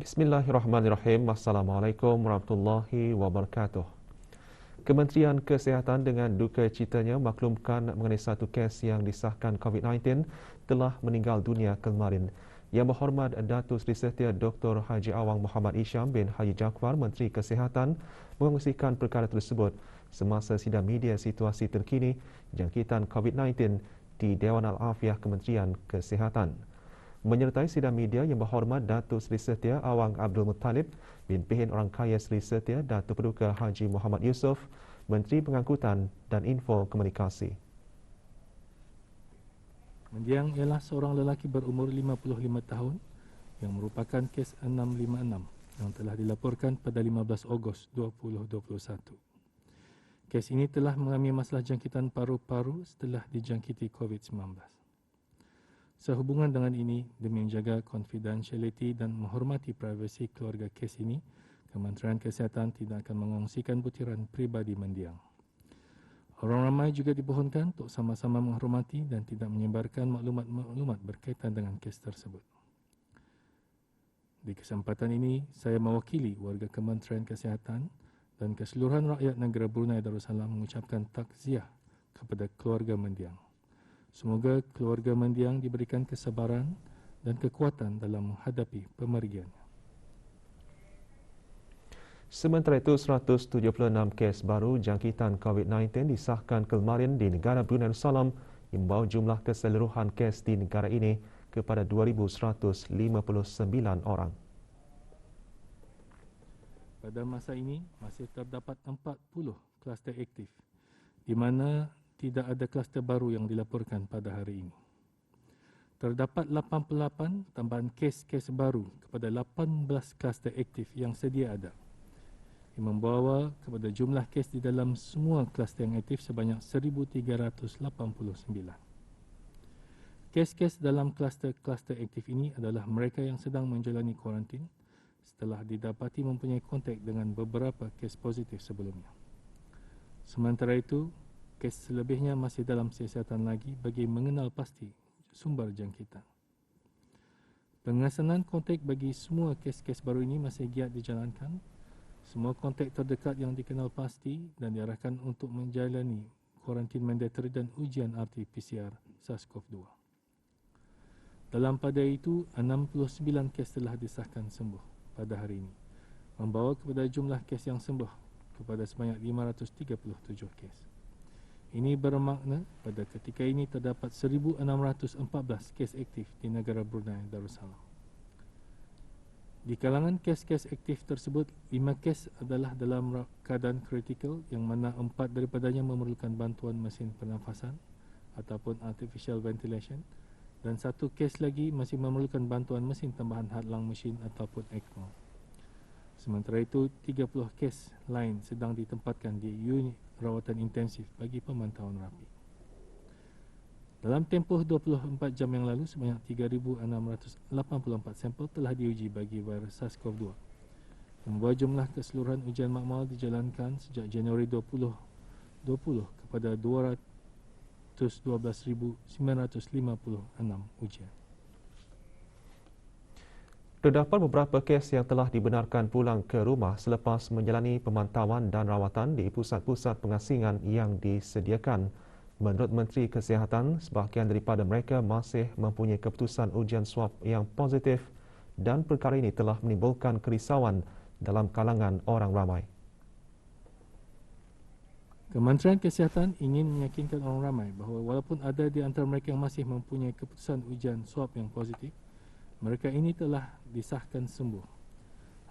Bismillahirrahmanirrahim. Assalamualaikum warahmatullahi wabarakatuh. Kementerian Kesihatan dengan duka citanya maklumkan mengenai satu kes yang disahkan COVID-19 telah meninggal dunia kemarin. Yang Berhormat Datuk Seri Setia Dr. Haji Awang Muhammad Isham bin Haji Jaafar, Menteri Kesihatan, mengongsikan perkara tersebut semasa sidang media situasi terkini jangkitan COVID-19 di Dewan Al-Afiah Kementerian Kesihatan. Menyertai sidang media Yang Berhormat Datuk Seri Setia Awang Abdul Muttalib bin Pehin Orang Kaya Seri Setia Datuk Paduka Haji Muhammad Yusof, Menteri Pengangkutan dan Info Komunikasi. Mendiang ialah seorang lelaki berumur 55 tahun yang merupakan kes 656 yang telah dilaporkan pada 15 Ogos 2021. Kes ini telah mengalami masalah jangkitan paru-paru setelah dijangkiti COVID-19. Sehubungan dengan ini, demi menjaga confidentiality dan menghormati privasi keluarga kes ini, Kementerian Kesihatan tidak akan mengongsikan butiran peribadi mendiang. Orang ramai juga dipohonkan untuk sama-sama menghormati dan tidak menyebarkan maklumat-maklumat berkaitan dengan kes tersebut. Di kesempatan ini, saya mewakili warga Kementerian Kesihatan dan keseluruhan rakyat negara Brunei Darussalam mengucapkan takziah kepada keluarga mendiang. Semoga keluarga mendiang diberikan kesabaran dan kekuatan dalam menghadapi pemergiannya. Sementara itu, 176 kes baru jangkitan COVID-19 disahkan kemarin di negara Brunei Darussalam yang membawa jumlah keseluruhan kes di negara ini kepada 2,159 orang. Pada masa ini, masih terdapat 40 kluster aktif di mana tidak ada kluster baru yang dilaporkan pada hari ini. Terdapat 88 tambahan kes-kes baru kepada 18 kluster aktif yang sedia ada, yang membawa kepada jumlah kes di dalam semua kluster yang aktif sebanyak 1,389. Kes-kes dalam kluster aktif ini adalah mereka yang sedang menjalani kuarantin setelah didapati mempunyai kontak dengan beberapa kes positif sebelumnya. Sementara itu, kes selebihnya masih dalam siasatan lagi bagi mengenal pasti sumber jangkitan. Pengesanan kontak bagi semua kes-kes baru ini masih giat dijalankan. Semua kontak terdekat yang dikenal pasti dan diarahkan untuk menjalani kuarantin mandatory dan ujian RT-PCR SARS-CoV-2. Dalam pada itu, 69 kes telah disahkan sembuh pada hari ini, membawa kepada jumlah kes yang sembuh kepada sebanyak 537 kes. Ini bermakna pada ketika ini terdapat 1,614 kes aktif di negara Brunei Darussalam. Di kalangan kes-kes aktif tersebut, 5 kes adalah dalam keadaan kritikal yang mana 4 daripadanya memerlukan bantuan mesin pernafasan ataupun artificial ventilation dan 1 kes lagi masih memerlukan bantuan mesin tambahan hadlang mesin ataupun ECMO. Sementara itu, 30 kes lain sedang ditempatkan di unit rawatan intensif bagi pemantauan rapi. Dalam tempoh 24 jam yang lalu, sebanyak 3,684 sampel telah diuji bagi virus SARS-CoV-2. Membawa jumlah keseluruhan ujian makmal dijalankan sejak Januari 2020 kepada 212,956 ujian. Terdapat beberapa kes yang telah dibenarkan pulang ke rumah selepas menjalani pemantauan dan rawatan di pusat-pusat pengasingan yang disediakan. Menurut Menteri Kesihatan, sebahagian daripada mereka masih mempunyai keputusan ujian swab yang positif dan perkara ini telah menimbulkan kerisauan dalam kalangan orang ramai. Kementerian Kesihatan ingin meyakinkan orang ramai bahawa walaupun ada di antara mereka yang masih mempunyai keputusan ujian swab yang positif, mereka ini telah disahkan sembuh.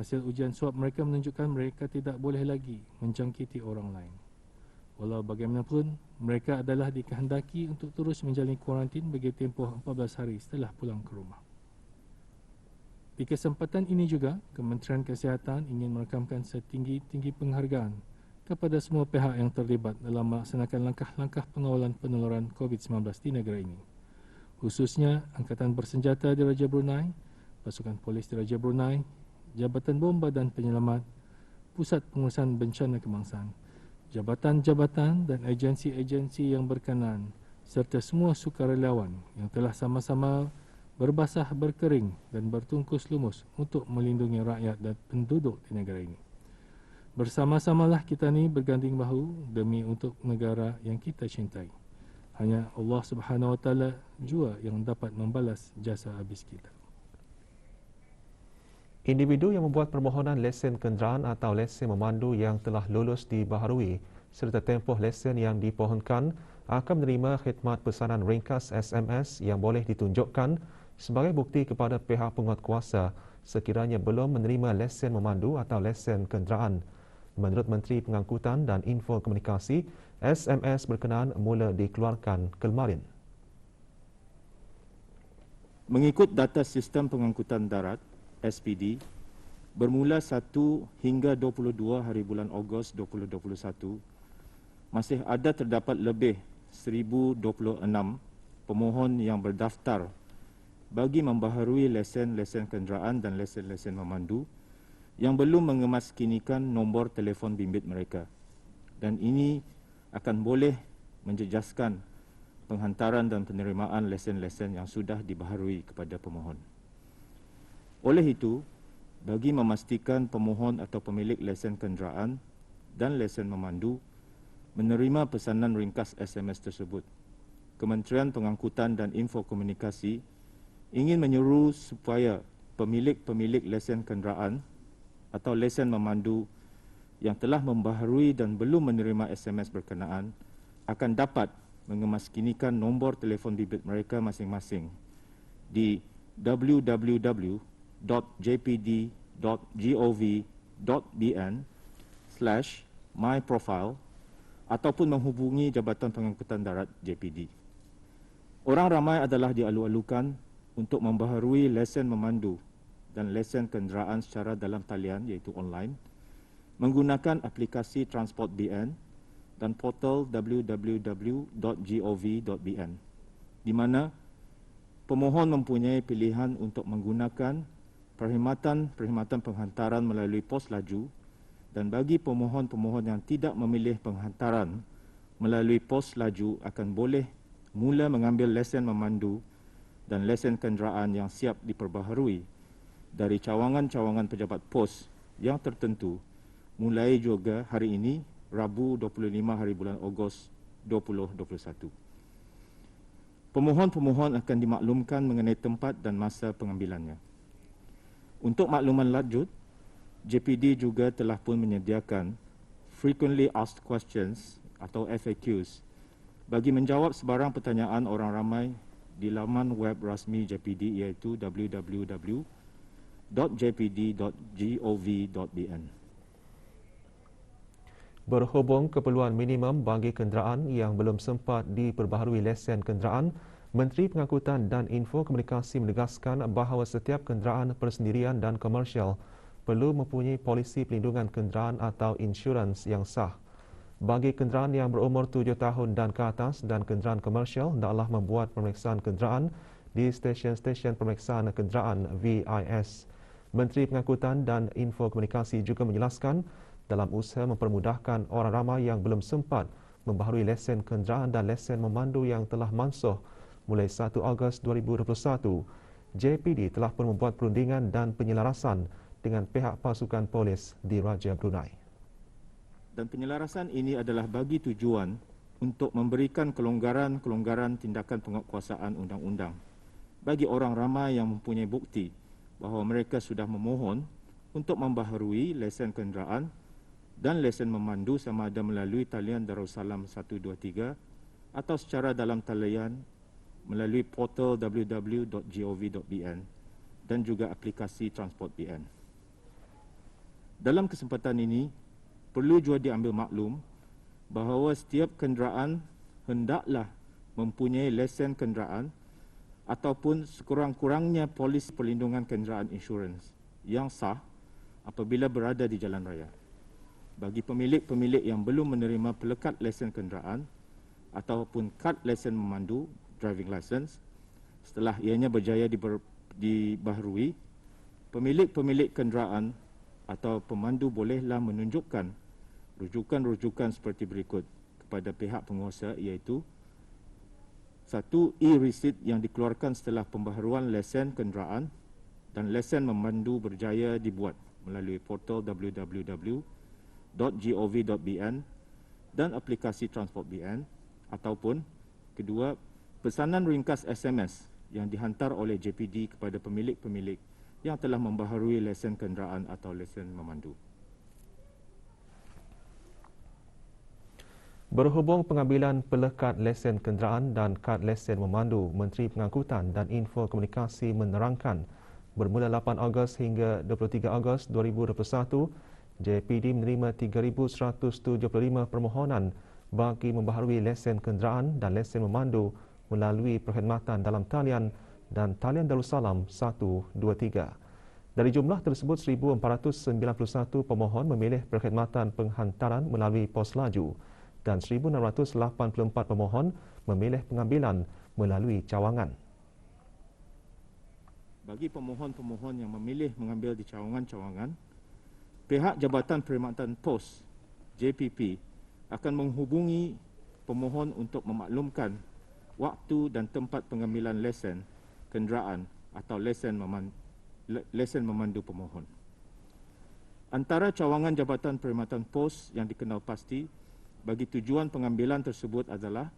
Hasil ujian swab mereka menunjukkan mereka tidak boleh lagi menjangkiti orang lain. Walau bagaimanapun, mereka adalah dikehendaki untuk terus menjalani kuarantin bagi tempoh 14 hari setelah pulang ke rumah. Di kesempatan ini juga, Kementerian Kesihatan ingin merakamkan setinggi-tinggi penghargaan kepada semua pihak yang terlibat dalam melaksanakan langkah-langkah pengawalan penularan COVID-19 di negara ini. Khususnya Angkatan Bersenjata di Raja Brunei, Pasukan Polis di Raja Brunei, Jabatan Bomba dan Penyelamat, Pusat Pengurusan Bencana Kebangsaan, jabatan-jabatan dan agensi-agensi yang berkenaan serta semua sukarelawan yang telah sama-sama berbasah berkering dan bertungkus lumus untuk melindungi rakyat dan penduduk di negara ini. Bersama-samalah kita ni berganding bahu demi untuk negara yang kita cintai. Hanya Allah Subhanahu Wa Taala jua yang dapat membalas jasa habis kita. Individu yang membuat permohonan lesen kenderaan atau lesen memandu yang telah lulus dibaharui serta tempoh lesen yang dipohonkan akan menerima khidmat pesanan ringkas SMS yang boleh ditunjukkan sebagai bukti kepada pihak penguatkuasa sekiranya belum menerima lesen memandu atau lesen kenderaan. Menurut Menteri Pengangkutan dan Info Komunikasi, SMS berkenaan mula dikeluarkan kemarin. Mengikut data Sistem Pengangkutan Darat, SPD, bermula 1 hingga 22 hari bulan Ogos 2021, masih ada terdapat lebih 1,026 pemohon yang berdaftar bagi membaharui lesen-lesen kenderaan dan lesen-lesen memandu yang belum mengemaskinikan nombor telefon bimbit mereka. Dan ini akan boleh menjejaskan penghantaran dan penerimaan lesen-lesen yang sudah dibaharui kepada pemohon. Oleh itu, bagi memastikan pemohon atau pemilik lesen kenderaan dan lesen memandu menerima pesanan ringkas SMS tersebut, Kementerian Pengangkutan dan Info Komunikasi ingin menyeru supaya pemilik-pemilik lesen kenderaan atau lesen memandu yang telah membaharui dan belum menerima SMS berkenaan akan dapat mengemaskinikan nombor telefon bimbit mereka masing-masing di www.jpd.gov.bn/myprofile ataupun menghubungi Jabatan Pengangkutan Darat JPD. Orang ramai adalah dialu-alukan untuk membaharui lesen memandu dan lesen kenderaan secara dalam talian iaitu online menggunakan aplikasi Transport BN dan portal www.gov.bn di mana pemohon mempunyai pilihan untuk menggunakan perkhidmatan penghantaran melalui pos laju dan bagi pemohon-pemohon yang tidak memilih penghantaran melalui pos laju akan boleh mula mengambil lesen memandu dan lesen kenderaan yang siap diperbaharui dari cawangan-cawangan pejabat pos yang tertentu mulai juga hari ini, Rabu 25 hari bulan Ogos 2021. Pemohon-pemohon akan dimaklumkan mengenai tempat dan masa pengambilannya. Untuk makluman lanjut, JPD juga telah pun menyediakan Frequently Asked Questions atau FAQs bagi menjawab sebarang pertanyaan orang ramai di laman web rasmi JPD iaitu www.jpd.gov.bn. Berhubung keperluan minimum bagi kenderaan yang belum sempat diperbaharui lesen kenderaan, Menteri Pengangkutan dan Info Komunikasi menegaskan bahawa setiap kenderaan persendirian dan komersial perlu mempunyai polisi pelindungan kenderaan atau insurans yang sah. Bagi kenderaan yang berumur 7 tahun dan ke atas dan kenderaan komersial, hendaklah membuat pemeriksaan kenderaan di stesen-stesen pemeriksaan kenderaan VIS. Menteri Pengangkutan dan Info Komunikasi juga menjelaskan dalam usaha mempermudahkan orang ramai yang belum sempat membaharui lesen kenderaan dan lesen memandu yang telah mansuh mulai 1 Ogos 2021, JPD telah pun membuat perundingan dan penyelarasan dengan pihak pasukan polis di Raja Brunei. Dan penyelarasan ini adalah bagi tujuan untuk memberikan kelonggaran-kelonggaran tindakan penguatkuasaan undang-undang bagi orang ramai yang mempunyai bukti bahawa mereka sudah memohon untuk membaharui lesen kenderaan dan lesen memandu sama ada melalui talian Darussalam 123 atau secara dalam talian melalui portal www.gov.bn dan juga aplikasi Transport BN. Dalam kesempatan ini, perlu juga diambil maklum bahawa setiap kenderaan hendaklah mempunyai lesen kenderaan ataupun sekurang-kurangnya polis perlindungan kenderaan insurans yang sah apabila berada di jalan raya. Bagi pemilik-pemilik yang belum menerima pelekat lesen kenderaan ataupun kad lesen memandu, driving license, setelah ianya berjaya dibaharui, pemilik-pemilik kenderaan atau pemandu bolehlah menunjukkan rujukan-rujukan seperti berikut kepada pihak penguasa iaitu Satu, e-receipt yang dikeluarkan setelah pembaharuan lesen kenderaan dan lesen memandu berjaya dibuat melalui portal www.gov.bn dan aplikasi Transport.bn, ataupun kedua, pesanan ringkas SMS yang dihantar oleh JPD kepada pemilik-pemilik yang telah membaharui lesen kenderaan atau lesen memandu. Berhubung pengambilan pelekat lesen kenderaan dan kad lesen memandu, Menteri Pengangkutan dan Info Komunikasi menerangkan bermula 8 Ogos hingga 23 Ogos 2021, JPD menerima 3,175 permohonan bagi membaharui lesen kenderaan dan lesen memandu melalui perkhidmatan dalam talian dan talian Darussalam 123. Dari jumlah tersebut, 1,491 pemohon memilih perkhidmatan penghantaran melalui pos laju dan 1,684 pemohon memilih pengambilan melalui cawangan. Bagi pemohon-pemohon yang memilih mengambil di cawangan-cawangan, pihak Jabatan Perkhidmatan Pos JPP akan menghubungi pemohon untuk memaklumkan waktu dan tempat pengambilan lesen kenderaan atau lesen memandu pemohon. Antara cawangan Jabatan Perkhidmatan Pos yang dikenal pasti bagi tujuan pengambilan tersebut adalah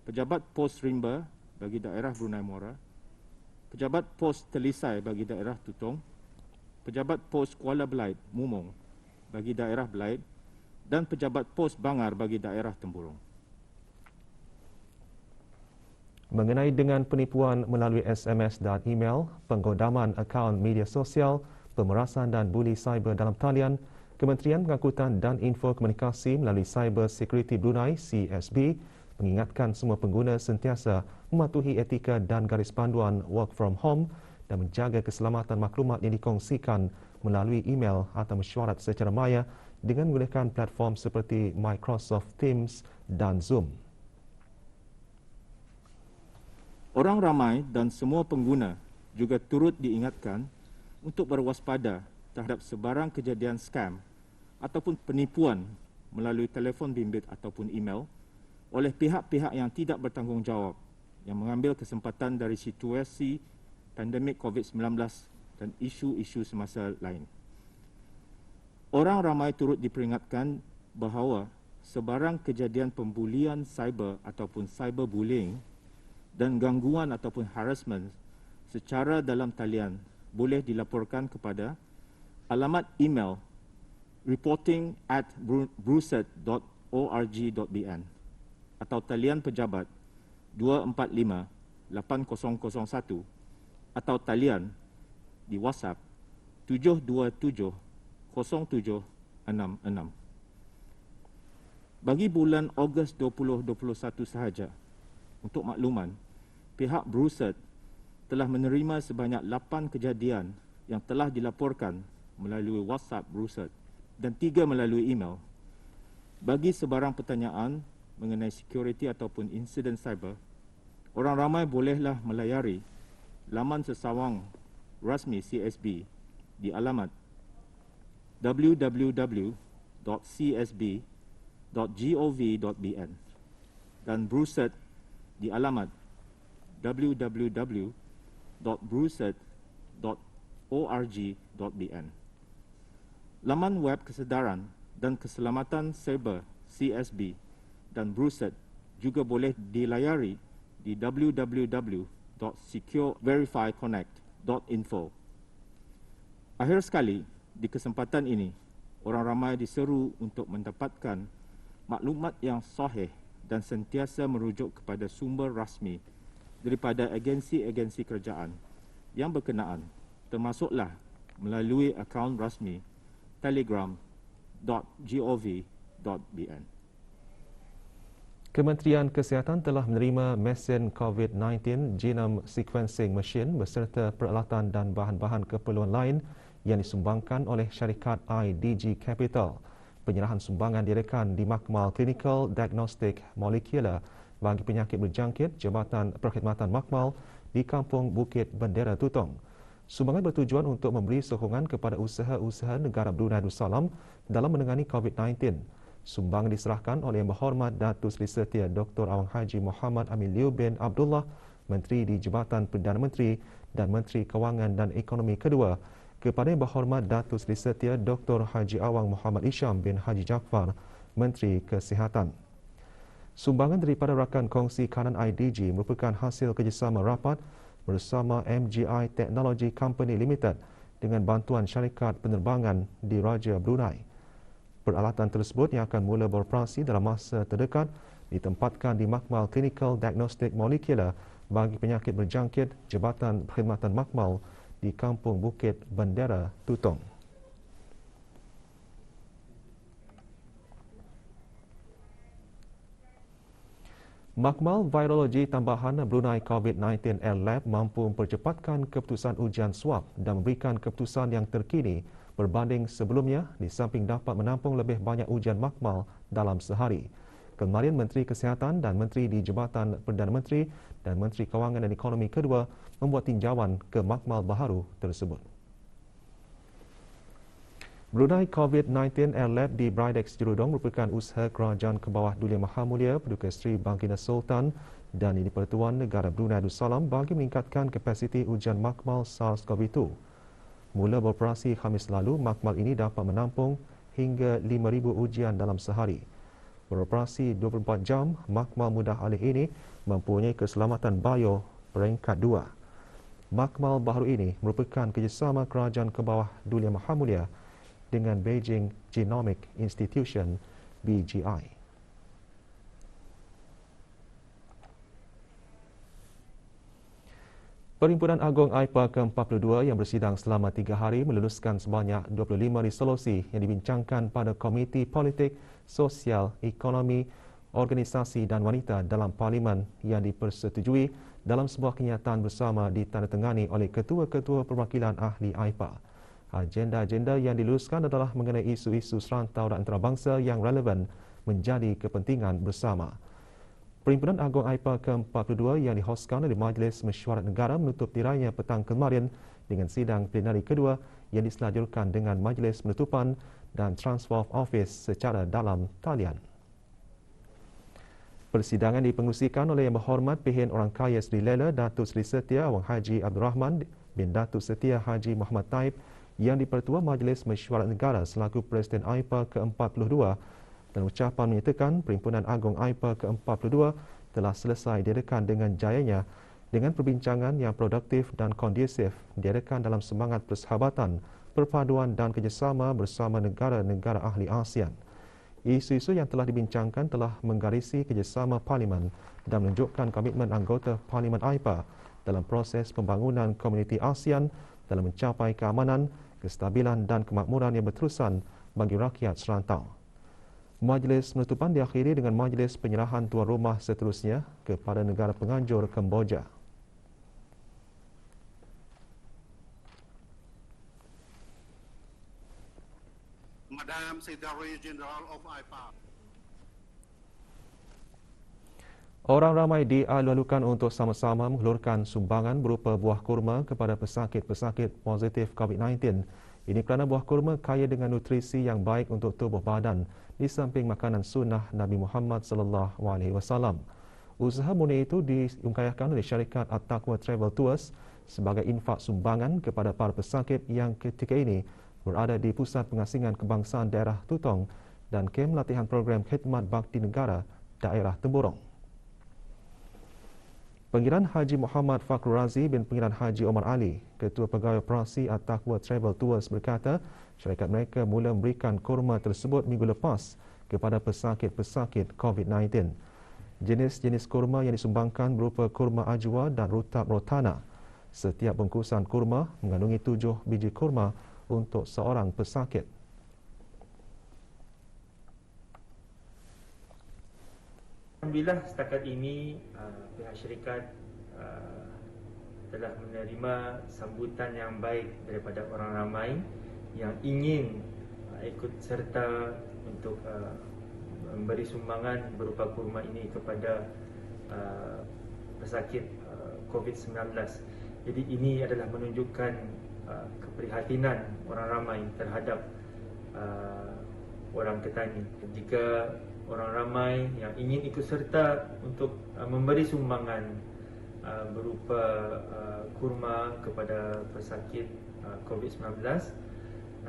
Pejabat Pos Rimba bagi daerah Brunei Muara, Pejabat Pos Telisai bagi daerah Tutong, Pejabat Pos Kuala Belait Mumong bagi daerah Belait dan Pejabat Pos Bangar bagi daerah Temburong. Mengenai dengan penipuan melalui SMS dan email, penggodaman akaun media sosial, pemerasan dan buli cyber dalam talian, Kementerian Pengangkutan dan Info Komunikasi melalui Cyber Security Brunei CSB mengingatkan semua pengguna sentiasa mematuhi etika dan garis panduan work from home dan menjaga keselamatan maklumat yang dikongsikan melalui email atau mesyuarat secara maya dengan menggunakan platform seperti Microsoft Teams dan Zoom. Orang ramai dan semua pengguna juga turut diingatkan untuk berwaspada terhadap sebarang kejadian scam ataupun penipuan melalui telefon bimbit ataupun email oleh pihak-pihak yang tidak bertanggungjawab yang mengambil kesempatan dari situasi pandemik COVID-19 dan isu-isu semasa lain. Orang ramai turut diperingatkan bahawa sebarang kejadian pembulian cyber ataupun cyberbullying dan gangguan ataupun harassment secara dalam talian boleh dilaporkan kepada alamat email reporting@bruset.org.bn atau talian pejabat 245-8001 atau talian di WhatsApp 727-0766. Bagi bulan Ogos 2021 sahaja, untuk makluman, pihak Bruset telah menerima sebanyak 8 kejadian yang telah dilaporkan melalui WhatsApp Bruset dan 3 melalui email. Bagi sebarang pertanyaan mengenai security ataupun insiden cyber, orang ramai bolehlah melayari laman sesawang rasmi CSB di alamat www.csb.gov.bn dan Bruset di alamat www.bruset.org.bn. Laman web kesedaran dan keselamatan cyber CSB dan Bruset juga boleh dilayari di www.secureverifyconnect.info. Akhir sekali, di kesempatan ini, orang ramai diseru untuk mendapatkan maklumat yang sahih dan sentiasa merujuk kepada sumber rasmi daripada agensi-agensi kerajaan yang berkenaan, termasuklah melalui akaun rasmi telegram.gov.bn. Kementerian Kesihatan telah menerima mesin COVID-19 Genome Sequencing Machine beserta peralatan dan bahan-bahan keperluan lain yang disumbangkan oleh syarikat IDG Capital. Penyerahan sumbangan direkan di Makmal Clinical Diagnostic Molecular bagi penyakit berjangkit Jabatan Perkhidmatan Makmal di Kampung Bukit Bendera Tutong. Sumbangan bertujuan untuk memberi sokongan kepada usaha-usaha negara Brunei Darussalam dalam menangani COVID-19. Sumbangan diserahkan oleh Yang Berhormat Datuk Seri Setia Dr. Awang Haji Muhammad Amin Liu bin Abdullah, Menteri di Jabatan Perdana Menteri dan Menteri Kewangan dan Ekonomi kedua, kepada Yang Berhormat Datuk Seri Setia Dr. Haji Awang Muhammad Isham bin Haji Jaafar, Menteri Kesihatan. Sumbangan daripada rakan kongsi kanan IDG merupakan hasil kerjasama rapat bersama MGI Technology Company Limited dengan bantuan syarikat penerbangan di Raja Brunei. Peralatan tersebut yang akan mula beroperasi dalam masa terdekat ditempatkan di Makmal Clinical Diagnostic Molecular bagi penyakit berjangkit Jabatan Perkhidmatan Makmal di Kampung Bukit Bendera, Tutong. Makmal Virologi Tambahan Brunei COVID-19 Air Lab mampu mempercepatkan keputusan ujian swab dan memberikan keputusan yang terkini berbanding sebelumnya di samping dapat menampung lebih banyak ujian makmal dalam sehari. Kemarin Menteri Kesihatan dan Menteri di Jabatan Perdana Menteri dan Menteri Kewangan dan Ekonomi kedua membuat tinjauan ke makmal baharu tersebut. Brunei COVID-19 Air Lab di Bridex Jerudong merupakan usaha Kerajaan Kebawah Duli Maha Mulia Paduka Seri Baginda Sultan dan Ini Pertuan Negara Brunei Darussalam bagi meningkatkan kapasiti ujian makmal SARS-CoV-2. Mula beroperasi Khamis lalu, makmal ini dapat menampung hingga 5,000 ujian dalam sehari. Beroperasi 24 jam, makmal mudah alih ini mempunyai keselamatan bio peringkat 2. Makmal baru ini merupakan kerjasama Kerajaan Kebawah Duli Maha Mulia dengan Beijing Genomic Institution BGI. Perhimpunan Agung AIPA ke-42 yang bersidang selama 3 hari meluluskan sebanyak 25 resolusi yang dibincangkan pada Komiti Politik, Sosial, Ekonomi, Organisasi dan Wanita dalam Parlimen yang dipersetujui dalam sebuah kenyataan bersama ditandatangani oleh Ketua-Ketua Perwakilan Ahli AIPA. Agenda-agenda yang diluluskan adalah mengenai isu-isu serantau dan antarabangsa yang relevan menjadi kepentingan bersama. Perhimpunan Agung AIPA ke-42 yang dihoskan oleh Majlis Mesyuarat Negara menutup tirainya petang kemarin dengan sidang plenari kedua yang diselajurkan dengan Majlis Penutupan dan Transfer of Office secara dalam talian. Persidangan dipengerusikan oleh Yang Berhormat Pehin Orang Kaya Seri Lela Datuk Seri Setia Awang Haji Abdul Rahman bin Datuk Setia Haji Muhammad Taib yang dipertua Majlis Mesyuarat Negara selaku Presiden AIPA ke-42 dan ucapan menyatakan Perhimpunan Agung AIPA ke-42 telah selesai diadakan dengan jayanya dengan perbincangan yang produktif dan kondusif diadakan dalam semangat persahabatan, perpaduan dan kerjasama bersama negara-negara ahli ASEAN. Isu-isu yang telah dibincangkan telah menggarisi kerjasama Parlimen dan menunjukkan komitmen anggota Parlimen AIPA dalam proses pembangunan komuniti ASEAN dalam mencapai keamanan, kestabilan dan kemakmuran yang berterusan bagi rakyat serantau. Majlis penutupan diakhiri dengan majlis penyerahan tuan rumah seterusnya kepada negara penganjur Kemboja. Madam Secretary General of AIPA. Orang ramai dialu-alukan untuk sama-sama menghulurkan sumbangan berupa buah kurma kepada pesakit-pesakit positif COVID-19. Ini kerana buah kurma kaya dengan nutrisi yang baik untuk tubuh badan di samping makanan sunnah Nabi Muhammad sallallahu alaihi wasallam. Usaha murni itu diungkayahkan oleh syarikat At-Taqwa Travel Tours sebagai infak sumbangan kepada para pesakit yang ketika ini berada di Pusat Pengasingan Kebangsaan Daerah Tutong dan kem latihan program khidmat bakti negara daerah Temburong. Pengiran Haji Muhammad Fakhrul Razi bin Pengiran Haji Omar Ali, Ketua Pegawai Operasi At-Taqwa Travel Tours berkata, syarikat mereka mula memberikan kurma tersebut minggu lepas kepada pesakit-pesakit COVID-19. Jenis-jenis kurma yang disumbangkan berupa kurma ajwa dan rutab rotana. Setiap bungkusan kurma mengandungi 7 biji kurma untuk seorang pesakit. Alhamdulillah setakat ini pihak syarikat telah menerima sambutan yang baik daripada orang ramai yang ingin ikut serta untuk memberi sumbangan berupa kurma ini kepada pesakit COVID-19. Jadi ini adalah menunjukkan keprihatinan orang ramai terhadap orang Ketani. Jika orang ramai yang ingin ikut serta untuk memberi sumbangan berupa kurma kepada pesakit COVID-19,